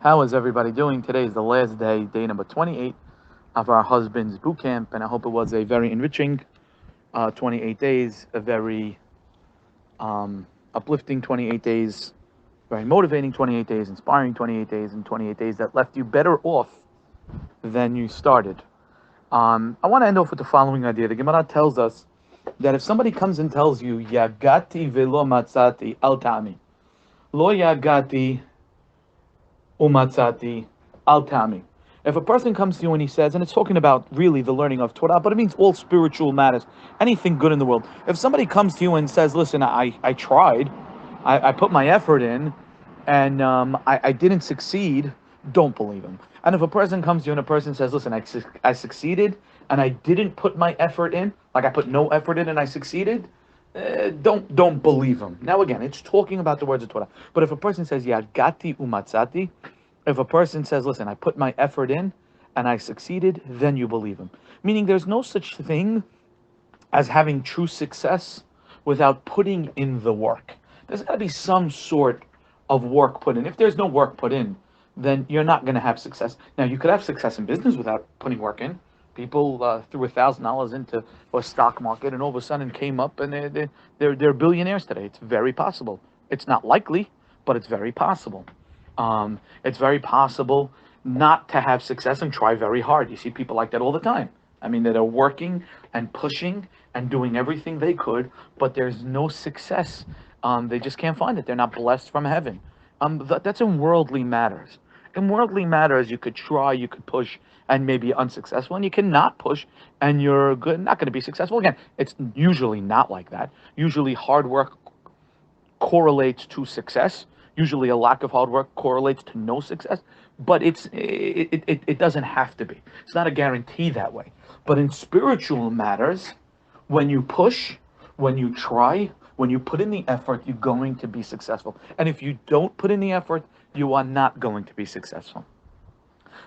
How is everybody doing? Today is the last day, day number 28 of our husband's boot camp, and I hope it was a very enriching 28 days, a very uplifting 28 days, very motivating 28 days, inspiring 28 days, and 28 days that left you better off than you started. I want to end off with the following idea. The Gemara tells us that if somebody comes and tells you, Yagati velo matzati al tami, lo yagati umatzati al tami. If a person comes to you and he says, and it's talking about really the learning of Torah, but it means all spiritual matters, anything good in the world. If somebody comes to you and says, listen, I tried, I put my effort in, and I didn't succeed, don't believe him. And if a person comes to you and a person says, listen, I succeeded, and I didn't put my effort in, like I put no effort in and I succeeded, don't believe him. Now again, it's talking about the words of Torah. But if a person says, Yagati umatzati, if a person says, listen, I put my effort in and I succeeded, then you believe him. Meaning there's no such thing as having true success without putting in the work. There's got to be some sort of work put in. If there's no work put in, then you're not going to have success. Now, you could have success in business without putting work in. People threw $1,000 into a stock market and all of a sudden came up and they're billionaires today. It's very possible. It's not likely, but it's very possible. It's very possible not to have success and try very hard. You see people like that all the time. I mean, they're working and pushing and doing everything they could, but there's no success. They just can't find it. They're not blessed from heaven. That's in worldly matters. In worldly matters, you could try, you could push, and maybe unsuccessful, and you cannot push, and you're not going to be successful. Again, it's usually not like that. Usually, hard work correlates to success. Usually, a lack of hard work correlates to no success. But it doesn't have to be. It's not a guarantee that way. But in spiritual matters, when you push, when you try, when you put in the effort, you're going to be successful. And if you don't put in the effort, you are not going to be successful.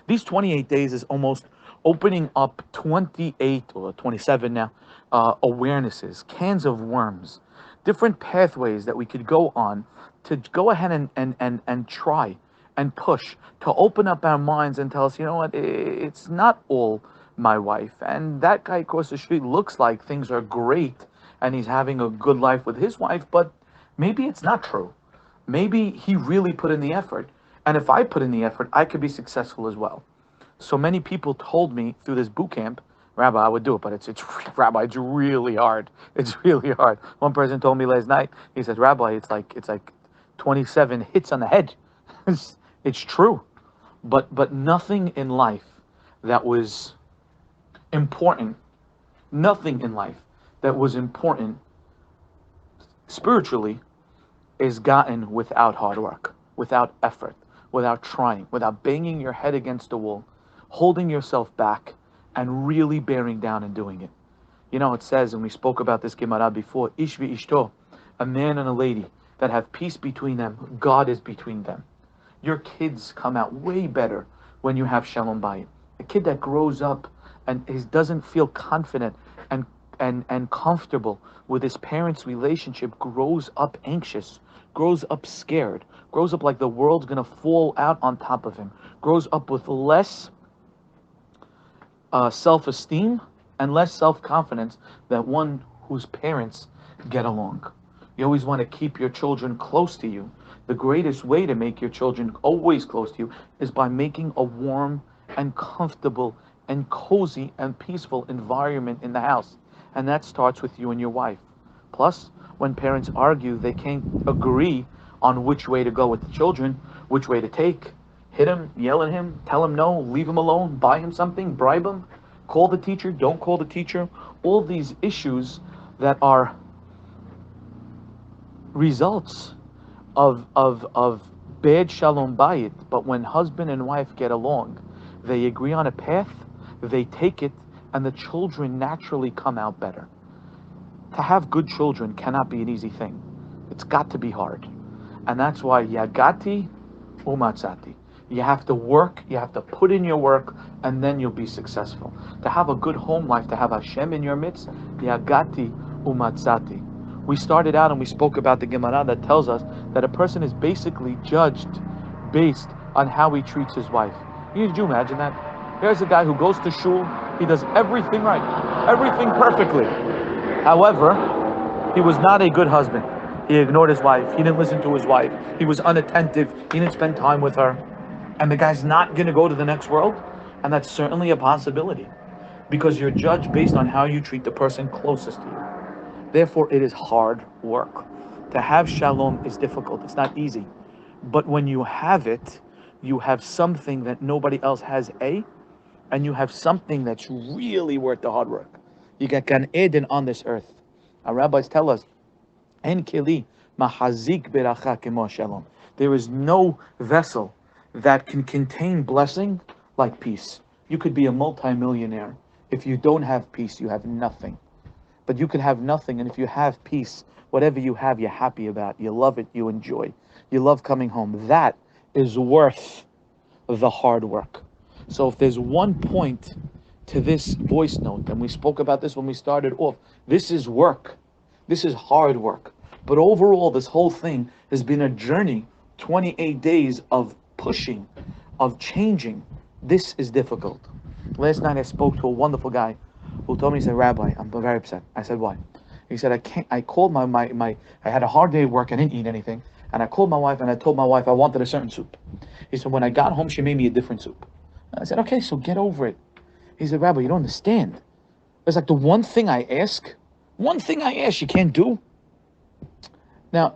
These 28 days is almost opening up 28 or 27 now awarenesses, cans of worms, different pathways that we could go on to go ahead and try and push to open up our minds and tell us, you know what, it's not all my wife. And that guy across the street looks like things are great and he's having a good life with his wife, but maybe it's not true. Maybe he really put in the effort. And if I put in the effort, I could be successful as well. So many people told me through this boot camp, Rabbi, I would do it, but it's Rabbi, it's really hard. It's really hard. One person told me last night, he said, Rabbi, it's like 27 hits on the head. It's true. But nothing in life that was important, nothing in life that was important spiritually is gotten without hard work, without effort, without trying, without banging your head against the wall, holding yourself back, and really bearing down and doing it. You know, it says, and we spoke about this Gemara before, Ish v'ishto, a man and a lady that have peace between them, God is between them. Your kids come out way better when you have Shalom Bayit. A kid that grows up and doesn't feel confident and comfortable with his parents' relationship grows up anxious, grows up scared, grows up like the world's going to fall out on top of him, grows up with less self-esteem and less self-confidence than one whose parents get along. You always want to keep your children close to you. The greatest way to make your children always close to you is by making a warm and comfortable and cozy and peaceful environment in the house. And that starts with you and your wife. Plus, when parents argue, they can't agree on which way to go with the children, which way to take. Hit him, yell at him, tell him no, leave him alone, buy him something, bribe him, call the teacher, don't call the teacher. All these issues that are results of bad Shalom Bayit. But when husband and wife get along, they agree on a path, they take it, and the children naturally come out better. To have good children cannot be an easy thing. It's got to be hard. And that's why Yagati umatzati. You have to work, you have to put in your work, and then you'll be successful. To have a good home life, to have Hashem in your midst, Yagati umatzati. We started out and we spoke about the Gemara that tells us that a person is basically judged based on how he treats his wife. Did you imagine that? Here's a guy who goes to shul, he does everything right, everything perfectly. However, he was not a good husband. He ignored his wife, he didn't listen to his wife, he was unattentive, he didn't spend time with her. And the guy's not going to go to the next world? And that's certainly a possibility. Because you're judged based on how you treat the person closest to you. Therefore, it is hard work. To have shalom is difficult. It's not easy. But when you have it, you have something that nobody else has, and you have something that's really worth the hard work. You get Gan Eden on this earth. Our rabbis tell us, En keli mahazik beracha kemo shalom. There is no vessel that can contain blessing like peace. You could be a multimillionaire. If you don't have peace, you have nothing. But you could have nothing, and if you have peace, whatever you have, you're happy about. You love it, you enjoy. You love coming home. That is worth the hard work. So if there's one point to this voice note, and we spoke about this when we started off, this is work. This is hard work. But overall, this whole thing has been a journey, 28 days of pushing, of changing. This is difficult. Last night I spoke to a wonderful guy who told me, he said, Rabbi, I'm very upset. I said, why? He said, I called I had a hard day at work, I didn't eat anything. And I called my wife and I told my wife I wanted a certain soup. He said, when I got home, she made me a different soup. And I said, okay, so get over it. He said, Rabbi, you don't understand. It's like the one thing I ask, you can't do. Now,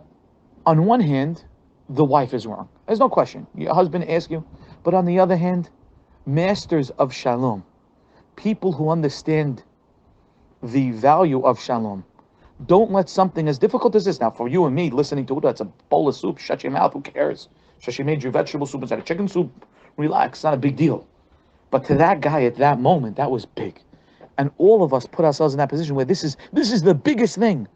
on one hand, the wife is wrong. There's no question. Your husband asks you. But on the other hand, masters of shalom, people who understand the value of shalom, don't let something as difficult as this. Now, for you and me, listening to it, that's a bowl of soup. Shut your mouth. Who cares? So she made you vegetable soup instead of chicken soup. Relax. It's not a big deal. But to that guy at that moment, that was big. And all of us put ourselves in that position where this is the biggest thing.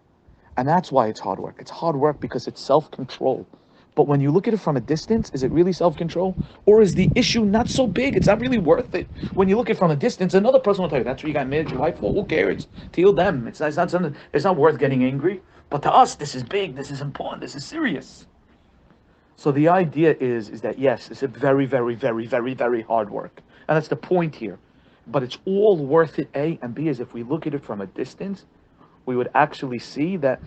And that's why it's hard work. It's hard work because it's self-control. But when you look at it from a distance, is it really self-control? Or is the issue not so big? It's not really worth it. When you look at it from a distance, another person will tell you, that's what you got mad at your wife for. Who cares? Deal them. It's not something, it's not worth getting angry. But to us, this is big, this is important, this is serious. So the idea is that yes, it's a very, very, very, very, very hard work. And that's the point here. But it's all worth it, A, and B is if we look at it from a distance, we would actually see that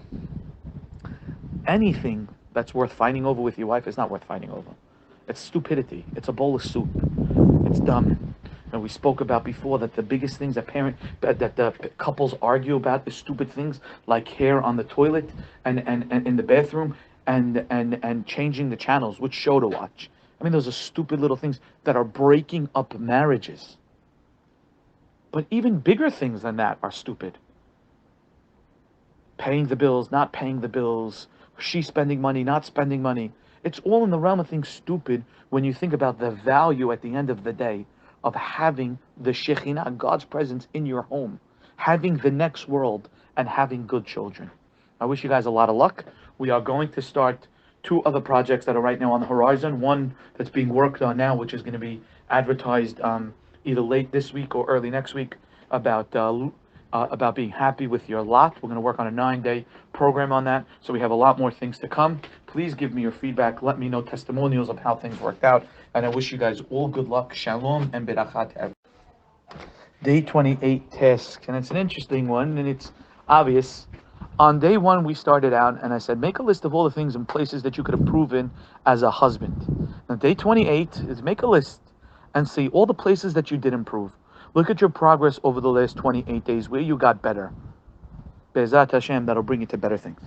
anything that's worth fighting over with your wife is not worth fighting over. It's stupidity. It's a bowl of soup. It's dumb. And we spoke about before that the biggest things that the couples argue about is stupid things like hair on the toilet and in the bathroom and changing the channels, which show to watch. I mean, those are stupid little things that are breaking up marriages. But even bigger things than that are stupid. Paying the bills, not paying the bills, she spending money, not spending money. It's all in the realm of things stupid when you think about the value at the end of the day of having the Shekhinah, God's presence in your home, having the next world, and having good children. I wish you guys a lot of luck. We are going to start 2 other projects that are right now on the horizon. One that's being worked on now, which is going to be advertised either late this week or early next week, about being happy with your lot. We're going to work on a 9-day program on that. So we have a lot more things to come. Please give me your feedback. Let me know testimonials of how things worked out. And I wish you guys all good luck. Shalom and berachat. Day 28 task. And it's an interesting one, and it's obvious. On day 1, we started out, and I said, make a list of all the things and places that you could have proven as a husband. Now, day 28 is make a list and see all the places that you did improve. Look at your progress over the last 28 days, where you got better. Be'ezrat Hashem, that'll bring you to better things.